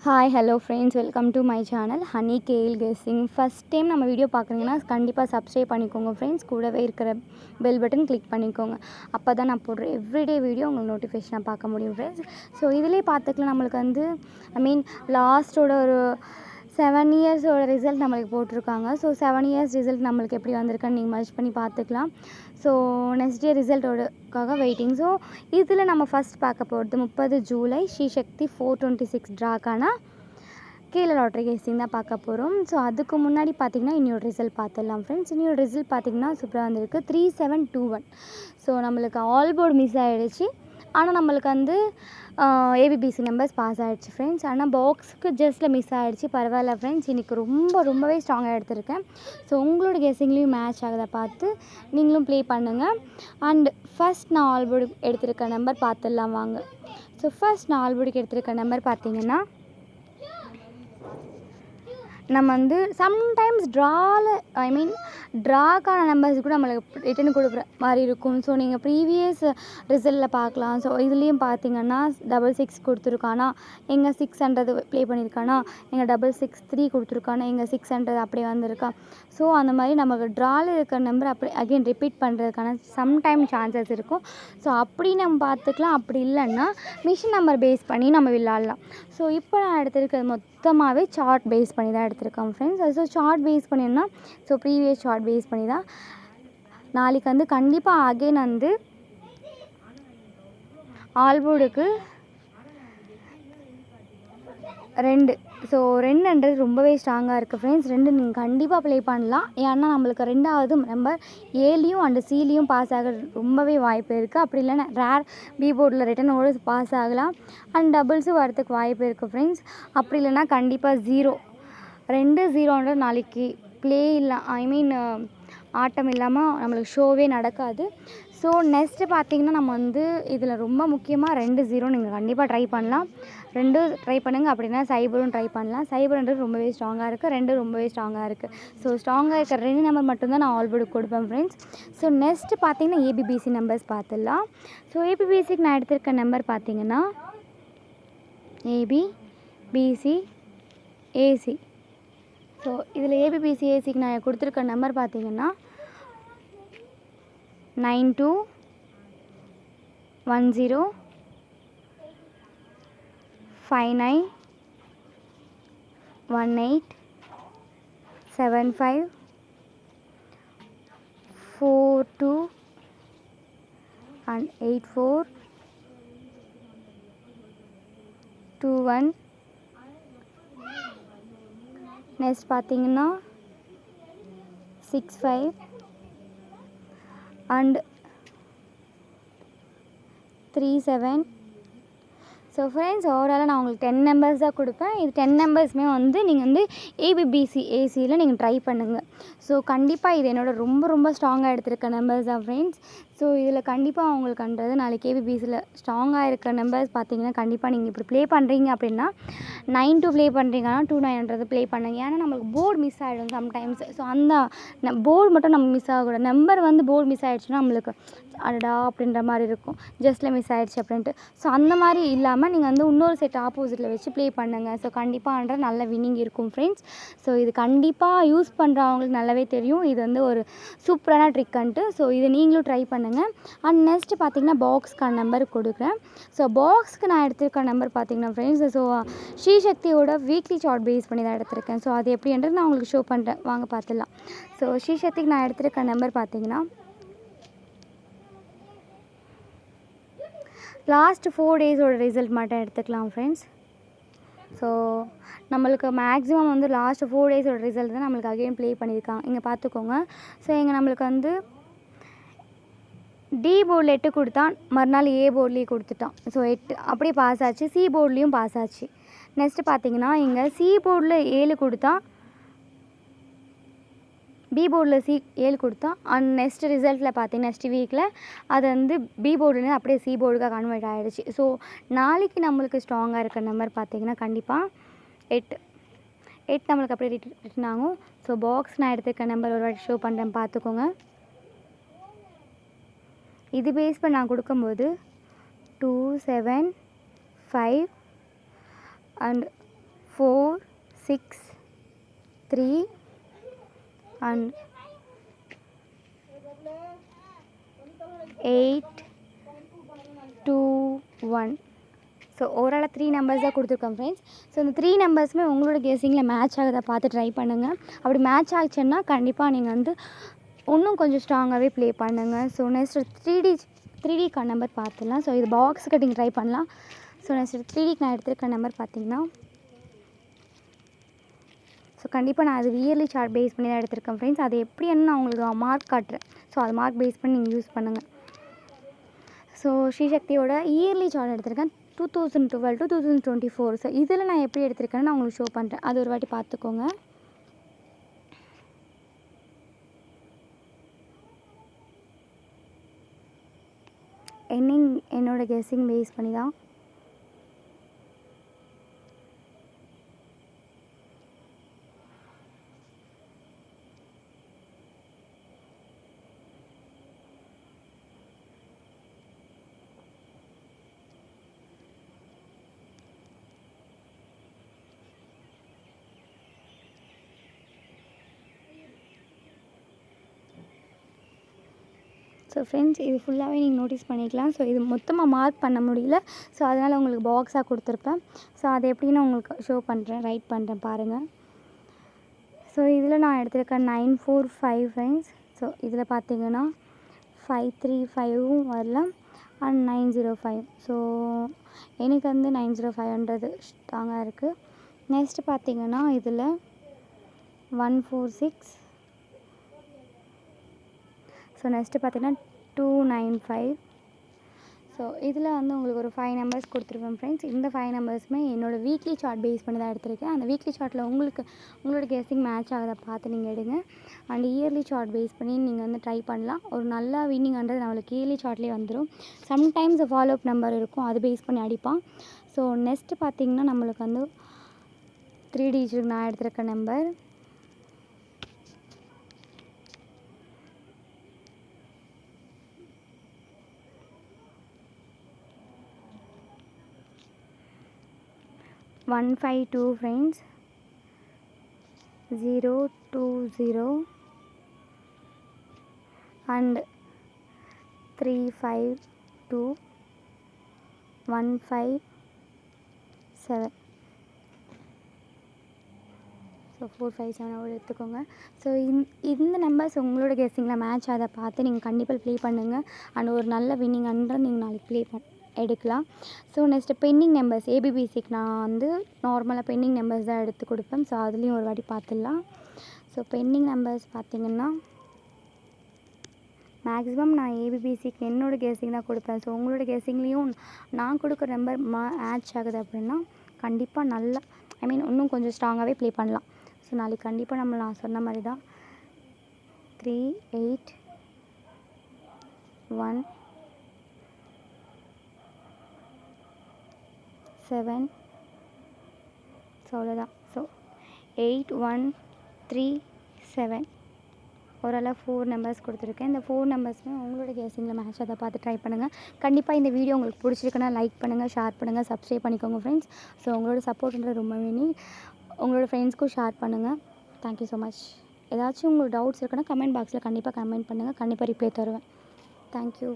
Hi hello friends, welcome to my channel honey gal guessing. First time நம்ம video பார்க்குறீங்கன்னா கண்டிப்பாக subscribe பண்ணிக்கோங்க friends. கூடவே இருக்கிற பெல் பட்டன் கிளிக் பண்ணிக்கோங்க. அப்போ தான் நான் போடுற எவ்ரிடே வீடியோ உங்களுக்கு நோட்டிஃபிகேஷனாக பார்க்க முடியும் ஃப்ரெண்ட்ஸ். ஸோ இதிலே பார்த்துக்கலாம், நம்மளுக்கு வந்து லாஸ்ட்டோட ஒரு 7 இயர்ஸோட ரிசல்ட் நம்மளுக்கு போட்டிருக்காங்க. ஸோ 7 இயர்ஸ் ரிசல்ட் நம்மளுக்கு எப்படி வந்திருக்குன்னு நீங்கள் மர்ஜ் பண்ணி பார்த்துக்கலாம். ஸோ நெக்ஸ்ட் டே ரிசல்ட்டோடக்காக வெயிட்டிங். ஸோ இதில் நம்ம ஃபஸ்ட் பார்க்க போகிறது 30 ஜூலை ஸ்ரீசக்தி 426 ட்ராக்கான கீழே லாட்ரி கேசிங் தான் பார்க்க போகிறோம். ஸோ அதுக்கு முன்னாடி பார்த்திங்கன்னா இன்னொரு ரிசல்ட் பார்த்துடலாம் ஃப்ரெண்ட்ஸ். இன்னொரு ரிசல்ட் பார்த்திங்கன்னா சூப்பராக வந்திருக்கு 3721. ஸோ நம்மளுக்கு ஆல் போர்டு மிஸ் ஆகிடுச்சு. ஆனால் நம்மளுக்கு வந்து ஏபிபிசி நம்பர்ஸ் பாஸ் ஆகிடுச்சு ஃப்ரெண்ட்ஸ். ஆனால் பாக்ஸுக்கு ஜஸ்ட்டில் மிஸ் ஆகிடுச்சு. பரவாயில்ல ஃப்ரெண்ட்ஸ், இன்றைக்கி ரொம்பவே ஸ்ட்ராங்காக எடுத்திருக்கேன். ஸோ உங்களோட கெஸ்ஸிங்லேயும் மேட்ச் ஆகுதை பார்த்து நீங்களும் ப்ளே பண்ணுங்கள். அண்ட் ஃபஸ்ட் நான் ஆல் போர்டு எடுத்திருக்க நம்பர் பார்த்துடலாம் வாங்க. ஸோ ஃபஸ்ட் நான் ஆல் போர்டுக்கு எடுத்திருக்க நம்பர் பார்த்திங்கன்னா நம்ம வந்து சம்டைம்ஸ் ட்ராக்கான நம்பர்ஸ் கூட நம்மளுக்கு ரிட்டன் கொடுக்குற மாதிரி இருக்கும். ஸோ நீங்கள் ப்ரீவியஸ் ரிசல்ட்டில் பார்க்கலாம். ஸோ இதுலேயும் பார்த்தீங்கன்னா 66 கொடுத்துருக்கானா, எங்கே 600 ப்ளே பண்ணியிருக்கானா, எங்கே 663 கொடுத்துருக்கானா, எங்கே 600 அப்படியே வந்திருக்கா. ஸோ அந்த மாதிரி நமக்கு ட்ராவில் இருக்கிற நம்பர் அப்படி அகெயின் ரிப்பீட் பண்ணுறதுக்கான சம்டைம் சான்சஸ் இருக்கும். ஸோ அப்படி நம்ம பார்த்துக்கலாம். அப்படி இல்லைன்னா மிஷின் நம்பர் பேஸ் பண்ணி நம்ம விளாட்லாம். ஸோ இப்போ நான் எடுத்திருக்கிறது மொத்தமாகவே சார்ட் பேஸ் பண்ணி தான் எடுத்திருக்கேன் ஃப்ரெண்ட்ஸ். ஸோ சார்ட் பேஸ் பண்ணினா ப்ரீவியஸ் சார்ட் பேஸ் பண்ணி தான் நாளைக்கு வந்து கண்டிப்பாக அகெயின் வந்து ஆல்போர்டுக்கு 2. ஸோ 2ன்றது ரொம்பவே ஸ்ட்ராங்காக இருக்குது ஃப்ரெண்ட்ஸ். 2 நீங்கள் கண்டிப்பாக ப்ளே பண்ணலாம். ஏன்னா நம்மளுக்கு 2வது நம்பர் ஏலையும் அண்டு சிலையும் பாஸ் ஆக ரொம்பவே வாய்ப்பு இருக்குது. அப்படி இல்லைன்னா ரேர் பி போர்டில் ரிட்டனோடு பாஸ் ஆகலாம். அண்ட் டபுள்ஸும் வரதுக்கு வாய்ப்பு இருக்குது ஃப்ரெண்ட்ஸ். அப்படி இல்லைன்னா கண்டிப்பாக 0 2-0ன்றது நாளைக்கு ப்ளே இல்லை ஆட்டம் இல்லாமல் நம்மளுக்கு ஷோவே நடக்காது. ஸோ நெக்ஸ்ட்டு பார்த்திங்கன்னா நம்ம வந்து இதில் ரொம்ப முக்கியமாக 2-0 நீங்கள் கண்டிப்பாக ட்ரை பண்ணலாம். 2 ட்ரை பண்ணுங்கள். அப்படின்னா சைபரும் ட்ரை பண்ணலாம். சைபர்ன்றது ரொம்பவே ஸ்ட்ராங்காக இருக்குது. 2 ரொம்பவே ஸ்ட்ராங்காக இருக்குது. ஸோ ஸ்ட்ராங்காக இருக்கிற 2 நம்பர் மட்டும்தான் நான் ஆல் போர்டுக்கு கொடுப்பேன் ஃப்ரெண்ட்ஸ். ஸோ நெக்ஸ்ட்டு பார்த்திங்கன்னா ஏபிபிசி நம்பர்ஸ் பார்த்துடலாம். ஸோ ஏபிபிசிக்கு நான் எடுத்திருக்க நம்பர் பார்த்திங்கன்னா ஏபிபிசி ஏசி. ஸோ இதில் ஏபிபிசி ஏசிக்கு நான் கொடுத்துருக்க நம்பர் பார்த்திங்கன்னா 9210 5918 75 42 and 84 21. நெக்ஸ்ட் பார்த்திங்கன்னா 65 and 37. ஸோ ஃப்ரெண்ட்ஸ், ஓவராலாக நான் உங்களுக்கு 10 நம்பர்ஸ் தான் கொடுப்பேன். இது 10 நம்பர்ஸுமே வந்து நீங்கள் வந்து ஏபிபிசி ஏசியில் நீங்கள் ட்ரை பண்ணுங்கள். ஸோ கண்டிப்பாக இது என்னோட ரொம்ப ஸ்ட்ராங்காக எடுத்திருக்க நம்பர்ஸ் தான் ஃப்ரெண்ட்ஸ். ஸோ இதில் கண்டிப்பாக அவங்களுக்குன்றது நாளைக்கு ஏபிபிசியில் ஸ்ட்ராங்காக இருக்க நம்பர்ஸ் பார்த்திங்கன்னா கண்டிப்பாக நீங்கள் இப்படி ப்ளே பண்ணுறீங்க அப்படின்னா 9-2 ப்ளே பண்ணுறீங்கன்னா 2900 ப்ளே பண்ணுங்கள். ஏன்னா நம்மளுக்கு போர்டு மிஸ் ஆகிடும் சம்டைம்ஸ். ஸோ அந்த போர்டு மட்டும் நம்ம மிஸ் ஆகக்கூடாது. நம்பர் வந்து போர்டு மிஸ் ஆகிடுச்சுன்னா நம்மளுக்கு அடடா அப்படின்ற மாதிரி இருக்கும், ஜஸ்ட்டில் மிஸ் ஆகிடுச்சு அப்படின்ட்டு. ஸோ அந்த மாதிரி இல்லாமல் நீங்கள் வந்து இன்னொரு செட் ஆப்போசிட்டில் வச்சு ப்ளே பண்ணுங்கள். ஸோ கண்டிப்பாக நல்ல வின்னிங் இருக்கும் ஃப்ரெண்ட்ஸ். ஸோ இது கண்டிப்பாக யூஸ் பண்ணுறவங்களுக்கு நல்லாவே தெரியும் இது வந்து ஒரு சூப்பரான ட்ரிக்கன்ட்டு. ஸோ இதை நீங்களும் ட்ரை பண்ணுங்கள். அண்ட் நெக்ஸ்ட்டு பார்த்திங்கன்னா பாக்ஸ்க்கான நம்பர் கொடுக்குறேன். ஸோ பாக்ஸ்க்கு நான் எடுத்திருக்க நம்பர் பார்த்திங்கன்னா ஃப்ரெண்ட்ஸ், ஸோ ஸ்ரீசக்தியோட வீக்லி சார்ட் பேஸ் பண்ணி தான் எடுத்திருக்கேன். ஸோ அது எப்படின்றது நான் உங்களுக்கு ஷோ பண்ணுறேன், வாங்க பார்த்துடலாம். ஸோ ஸ்ரீசக்திக்கு நான் எடுத்திருக்க நம்பர் பார்த்திங்கன்னா லாஸ்ட் 4 டேஸோட ரிசல்ட் மட்டும் எடுத்துக்கலாம் ஃப்ரெண்ட்ஸ். ஸோ நம்மளுக்கு மேக்ஸிமம் வந்து லாஸ்ட் 4 டேஸோட ரிசல்ட் தான் நம்மளுக்கு அகெயின் ப்ளே பண்ணியிருக்காங்க. இங்கே பார்த்துக்கோங்க. ஸோ இங்கே நம்மளுக்கு வந்து டி போர்டில் 8 கொடுத்தான், மறுநாள் ஏ போர்ட்லேயும் கொடுத்துட்டான். ஸோ 8 அப்படியே பாஸ் ஆச்சு. சி போர்ட்லேயும் பாஸ் ஆச்சு. நெக்ஸ்ட்டு பார்த்திங்கன்னா இங்கே சி போர்டில் 7 கொடுத்தான், பி போர்டில் 7 கொடுத்தா. அண்ட் நெக்ஸ்ட் ரிசல்ட்டில் பார்த்தீங்கன்னா நெக்ஸ்ட் வீக்கில் அது வந்து பி போர்டுலேருந்து அப்படியே சி போர்டுக்காக கன்வெர்ட் ஆகிடுச்சு. ஸோ நாளைக்கு நம்மளுக்கு ஸ்ட்ராங்காக இருக்கிற நம்பர் பார்த்திங்கன்னா கண்டிப்பாக 8 நம்மளுக்கு அப்படியே ரிட்டன் ஆகும். ஸோ பாக்ஸ் நான் எடுத்துருக்க நம்பர் ஒரு வாட்டி ஷோ பண்ணுறேன், பார்த்துக்கோங்க. இது பேஸ் பண்ணி நான் கொடுக்கும்போது 2 7 5 and 4 6 3 and 8 2 1. ஸோ ஓவராலாக 3 நம்பர்ஸ் தான் கொடுத்துருக்கோம் ஃப்ரெண்ட்ஸ். ஸோ இந்த 3 நம்பர்ஸுமே உங்களோட கெஸ்ஸிங்கில் மேட்ச் ஆகுதை பார்த்து ட்ரை பண்ணுங்கள். அப்படி மேட்ச் ஆச்சுன்னா கண்டிப்பாக நீங்கள் வந்து இன்னும் கொஞ்சம் ஸ்ட்ராங்காகவே ப்ளே பண்ணுங்கள். ஸோ நெக்ஸ்ட்டு 3D நம்பர் பார்த்துடலாம். ஸோ இது பாக்ஸுக்கு நீங்கள் ட்ரை பண்ணலாம். ஸோ நெக்ஸ்ட்டு 3Dக்கு நான் எடுத்துருக்க நம்பர் பார்த்தீங்கன்னா, ஸோ கண்டிப்பாக நான் அது இயர்லி சார்ட் பேஸ் பண்ணி தான் எடுத்திருக்கேன் ஃப்ரெண்ட்ஸ். அது எப்படின்னு நான் உங்களுக்கு மார்க் காட்டுறேன். ஸோ அது மார்க் பேஸ் பண்ணி நீங்கள் யூஸ் பண்ணுங்கள். ஸோ ஸ்ரீசக்தியோட இயர்லி சார்ட் எடுத்திருக்கேன் 2012 to 2024. ஸோ இதில் நான் எப்படி எடுத்திருக்கேன்னு நான் உங்களுக்கு ஷோ பண்ணுறேன். அது ஒரு வாட்டி பார்த்துக்கோங்க. என்னோட கெஸ்ஸிங் பேஸ் பண்ணி தான். ஸோ ஃப்ரெண்ட்ஸ் இது ஃபுல்லாகவே நீங்கள் நோட்டீஸ் பண்ணிக்கலாம். ஸோ இது மொத்தமாக மார்க் பண்ண முடியல. ஸோ அதனால் உங்களுக்கு பாக்ஸாக கொடுத்துருப்பேன். ஸோ அது எப்படின்னு உங்களுக்கு ஷோ பண்ணுறேன், ரைட் பண்ணுறேன் பாருங்கள். ஸோ இதில் நான் எடுத்திருக்கேன் 945 ஃப்ரெண்ட்ஸ். ஸோ இதில் பார்த்தீங்கன்னா 535 வரல அண்ட் 905. ஸோ எனக்கு வந்து 905ன்றது ஸ்ட்ராங்காக இருக்குது. நெக்ஸ்ட்டு பார்த்தீங்கன்னா இதில் 146. ஸோ நெக்ஸ்ட்டு பார்த்தீங்கன்னா 295. ஸோ இதில் வந்து உங்களுக்கு ஒரு 5 நம்பர்ஸ் கொடுத்துருப்பேன் ஃப்ரெண்ட்ஸ். இந்த 5 நம்பர்ஸுமே என்னோடய வீக்லி சார்ட் பேஸ் பண்ணி தான் எடுத்திருக்கேன். அந்த வீக்லி சார்ட்டில் உங்களோட கெஸ்ஸிங் மேட்ச் ஆகிறத பார்த்து நீங்கள் எடுங்க. அண்ட் இயர்லி சார்ட் பேஸ் பண்ணி நீங்கள் வந்து ட்ரை பண்ணலாம். ஒரு நல்ல வின்னிங்ன்றது நம்மளுக்கு இயர்லி சார்ட்லேயே வந்துடும். சம்டைம்ஸ் ஃபாலோ அப் நம்பர் இருக்கும், அது பேஸ் பண்ணி அடிப்பான். ஸோ நெக்ஸ்ட்டு பார்த்திங்கன்னா நம்மளுக்கு வந்து 3 டிஜிட் நான் எடுத்திருக்க நம்பர் 152 ஃப்ரெண்ட்ஸ், 020 அண்ட் 352 157. ஸோ 457 எடுத்துக்கோங்க. ஸோ இந்த நம்பர்ஸ் உங்களோட கெஸ்ஸிங்கில் மேட்ச் அதை பார்த்து நீங்கள் கண்டிப்பாக ப்ளே பண்ணுங்கள். அண்ட் ஒரு நல்ல வின்னிங் நீங்கள் நாளைக்கு எடுக்கலாம். ஸோ நெக்ஸ்ட்டு பெண்டிங் நம்பர்ஸ் ஏபிபிசிக்கு நான் வந்து நார்மலாக பெண்டிங் நம்பர்ஸ் தான் எடுத்து கொடுப்பேன். ஸோ அதுலேயும் ஒரு வாட்டி பார்த்துடலாம். ஸோ பெண்டிங் நம்பர்ஸ் பார்த்திங்கன்னா மேக்ஸிமம் நான் ஏபிபிசிக்கு என்னோடய கெஸ்ஸிங் தான் கொடுப்பேன். ஸோ உங்களோட கெஸ்ஸிங்லேயும் நான் கொடுக்குற நம்பர் மேட்ச் ஆகுது அப்படின்னா கண்டிப்பாக நல்லா இன்னும் கொஞ்சம் ஸ்ட்ராங்காகவே ப்ளே பண்ணலாம். ஸோ நாளைக்கு கண்டிப்பாக நான் சொன்ன மாதிரி தான் 3 8 1 7. ஸோ அவ்வளோதான். ஸோ 8 1 3 7 ஓரளவு 4 நம்பர்ஸ் கொடுத்துருக்கேன். இந்த 4 நம்பர்ஸுமே உங்களோட கெஸ்ஸிங்கில் மேட்ச் அதை பார்த்து ட்ரை பண்ணுங்கள். கண்டிப்பாக இந்த வீடியோ உங்களுக்கு பிடிச்சிருக்குன்னா லைக் பண்ணுங்கள், ஷேர் பண்ணுங்கள், சப்ஸ்கிரைப் பண்ணிக்கோங்க ஃப்ரெண்ட்ஸ். ஸோ உங்களோட சப்போர்ட்ன்றது ரொம்ப வேணும். உங்களோட ஃப்ரெண்ட்ஸ்க்கும் ஷேர் பண்ணுங்கள். Thank you so much. ஏதாச்சும் உங்களுக்கு டவுட்ஸ் இருக்குன்னா கமெண்ட் பாக்ஸில் கண்டிப்பாக கமெண்ட் பண்ணுங்கள். கண்டிப்பாக ரிப்ளை தருவேன். தேங்க்யூ.